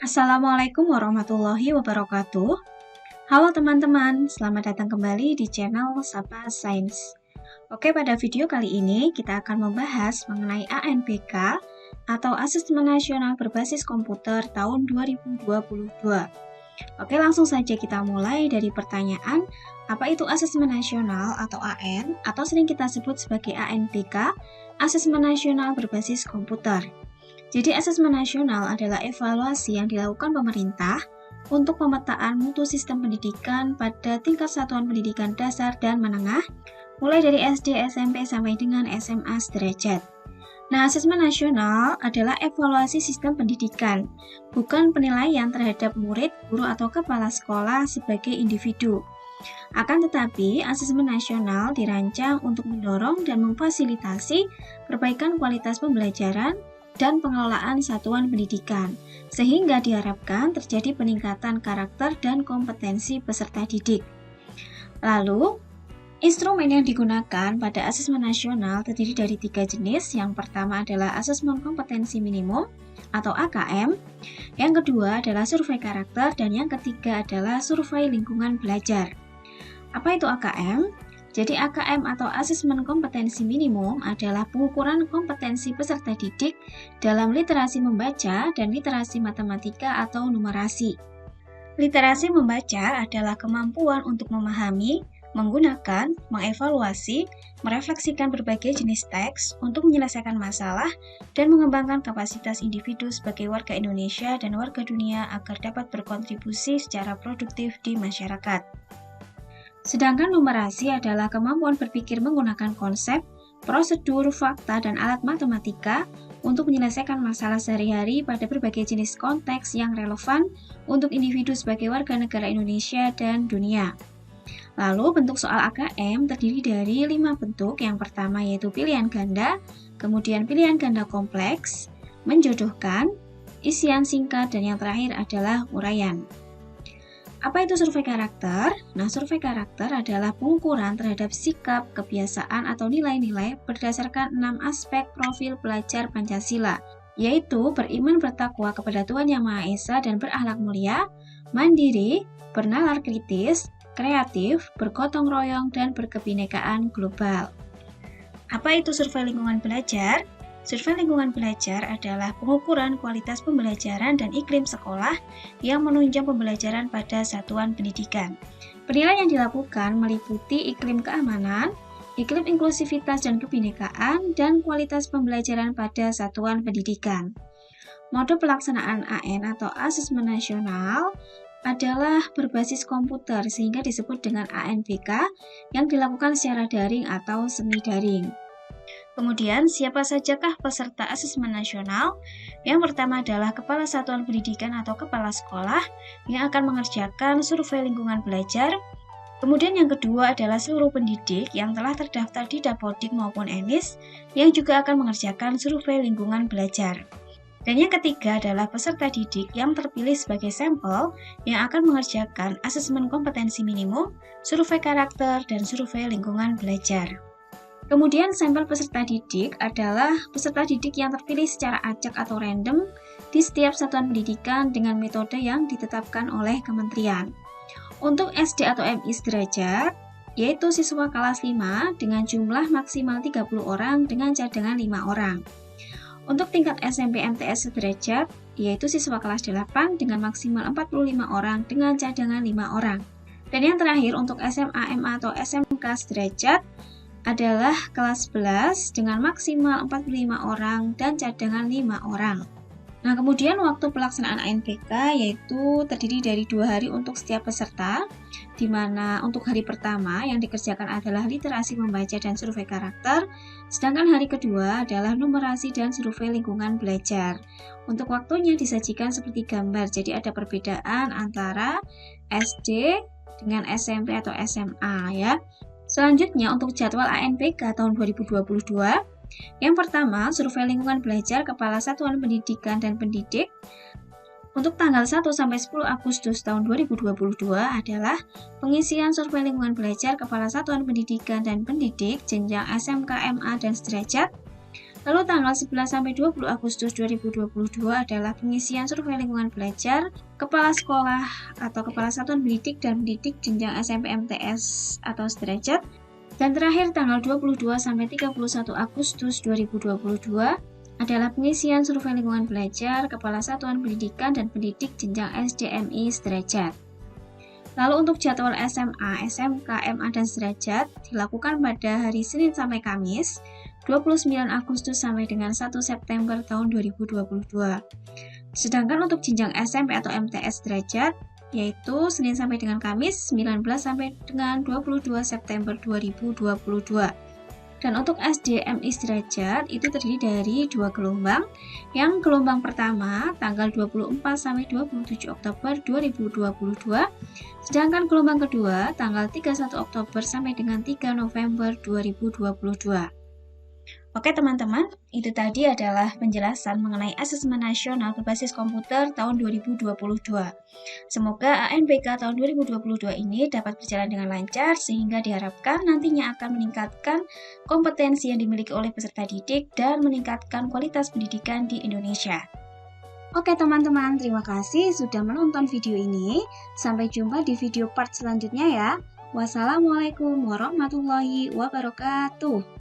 Assalamualaikum warahmatullahi wabarakatuh. Halo teman-teman, selamat datang kembali di channel Sapa Sains. Oke, pada video kali ini kita akan membahas mengenai ANPK atau Asesmen Nasional Berbasis Komputer tahun 2022. Oke, langsung saja kita mulai dari pertanyaan, apa itu Asesmen Nasional atau AN, atau sering kita sebut sebagai ANPK, Asesmen Nasional Berbasis Komputer. Jadi asesmen nasional adalah evaluasi yang dilakukan pemerintah untuk pemetaan mutu sistem pendidikan pada tingkat satuan pendidikan dasar dan menengah, mulai dari SD, SMP, sampai dengan SMA sederajat. Nah, asesmen nasional adalah evaluasi sistem pendidikan, bukan penilaian terhadap murid, guru, atau kepala sekolah sebagai individu. Akan tetapi, asesmen nasional dirancang untuk mendorong dan memfasilitasi perbaikan kualitas pembelajaran dan pengelolaan satuan pendidikan, sehingga diharapkan terjadi peningkatan karakter dan kompetensi peserta didik. Lalu, instrumen yang digunakan pada asesmen nasional terdiri dari 3 jenis. Yang pertama adalah asesmen kompetensi minimum atau AKM, yang kedua adalah survei karakter, dan yang ketiga adalah survei lingkungan belajar. Apa itu AKM? Jadi AKM atau Asesmen Kompetensi Minimum adalah pengukuran kompetensi peserta didik dalam literasi membaca dan literasi matematika atau numerasi. Literasi membaca adalah kemampuan untuk memahami, menggunakan, mengevaluasi, merefleksikan berbagai jenis teks untuk menyelesaikan masalah dan mengembangkan kapasitas individu sebagai warga Indonesia dan warga dunia agar dapat berkontribusi secara produktif di masyarakat. Sedangkan numerasi adalah kemampuan berpikir menggunakan konsep, prosedur, fakta, dan alat matematika untuk menyelesaikan masalah sehari-hari pada berbagai jenis konteks yang relevan untuk individu sebagai warga negara Indonesia dan dunia. Lalu bentuk soal AKM terdiri dari 5 bentuk. Yang pertama yaitu pilihan ganda, kemudian pilihan ganda kompleks, menjodohkan, isian singkat, dan yang terakhir adalah uraian. Apa itu survei karakter? Nah, survei karakter adalah pengukuran terhadap sikap, kebiasaan, atau nilai-nilai berdasarkan 6 aspek profil pelajar Pancasila, yaitu beriman bertakwa kepada Tuhan Yang Maha Esa dan berakhlak mulia, mandiri, bernalar kritis, kreatif, bergotong royong, dan berkebinekaan global. Apa itu survei lingkungan belajar? Survei lingkungan belajar adalah pengukuran kualitas pembelajaran dan iklim sekolah yang menunjang pembelajaran pada satuan pendidikan. Penilaian yang dilakukan meliputi iklim keamanan, iklim inklusivitas dan kebinekaan, dan kualitas pembelajaran pada satuan pendidikan. Mode pelaksanaan AN atau Asesmen Nasional adalah berbasis komputer sehingga disebut dengan ANPK yang dilakukan secara daring atau semi daring. Kemudian, siapa sajakah peserta asesmen nasional? Yang pertama adalah Kepala Satuan Pendidikan atau Kepala Sekolah yang akan mengerjakan survei lingkungan belajar. Kemudian yang kedua adalah seluruh pendidik yang telah terdaftar di Dapodik maupun ENIS yang juga akan mengerjakan survei lingkungan belajar. Dan yang ketiga adalah peserta didik yang terpilih sebagai sampel yang akan mengerjakan asesmen kompetensi minimum, survei karakter, dan survei lingkungan belajar. Kemudian sampel peserta didik adalah peserta didik yang terpilih secara acak atau random di setiap satuan pendidikan dengan metode yang ditetapkan oleh kementerian. Untuk SD atau MI sederajat, yaitu siswa kelas 5 dengan jumlah maksimal 30 orang dengan cadangan 5 orang. Untuk tingkat SMP MTS sederajat, yaitu siswa kelas 8 dengan maksimal 45 orang dengan cadangan 5 orang. Dan yang terakhir untuk SMA, MA atau SMK sederajat, adalah kelas 11 dengan maksimal 45 orang dan cadangan 5 orang. Nah, kemudian waktu pelaksanaan ANPK yaitu terdiri dari 2 hari untuk setiap peserta, di mana untuk hari pertama yang dikerjakan adalah literasi membaca dan survei karakter, sedangkan hari kedua adalah numerasi dan survei lingkungan belajar. Untuk waktunya disajikan seperti gambar, jadi ada perbedaan antara SD dengan SMP atau SMA ya. Selanjutnya untuk jadwal ANPK tahun 2022, yang pertama survei lingkungan belajar Kepala Satuan Pendidikan dan Pendidik untuk tanggal 1 sampai 10 Agustus tahun 2022 adalah pengisian survei lingkungan belajar Kepala Satuan Pendidikan dan Pendidik jenjang SMK, MA, dan sederajat Lalu tanggal 11-20 Agustus 2022 adalah pengisian survei lingkungan belajar Kepala Sekolah atau Kepala Satuan Pendidik dan Pendidik jenjang SMP MTS atau sederajat. Dan terakhir tanggal 22-31 Agustus 2022 adalah pengisian survei lingkungan belajar Kepala Satuan Pendidikan dan Pendidik jenjang SDMI sederajat. Lalu untuk jadwal SMA, SMK, MA, dan sederajat dilakukan pada hari Senin sampai Kamis, 29 Agustus sampai dengan 1 September tahun 2022. Sedangkan untuk jenjang SMP atau MTS sederajat, yaitu Senin sampai dengan Kamis, 19 sampai dengan 22 September 2022. Dan untuk SDMI sederajat itu terdiri dari 2 gelombang. Yang gelombang pertama tanggal 24 sampai 27 Oktober 2022, sedangkan gelombang kedua tanggal 31 Oktober sampai dengan 3 November 2022. Oke teman-teman, itu tadi adalah penjelasan mengenai asesmen nasional berbasis komputer tahun 2022. Semoga ANBK tahun 2022 ini dapat berjalan dengan lancar sehingga diharapkan nantinya akan meningkatkan kompetensi yang dimiliki oleh peserta didik dan meningkatkan kualitas pendidikan di Indonesia. Oke teman-teman, terima kasih sudah menonton video ini. Sampai jumpa di video part selanjutnya ya. Wassalamualaikum warahmatullahi wabarakatuh.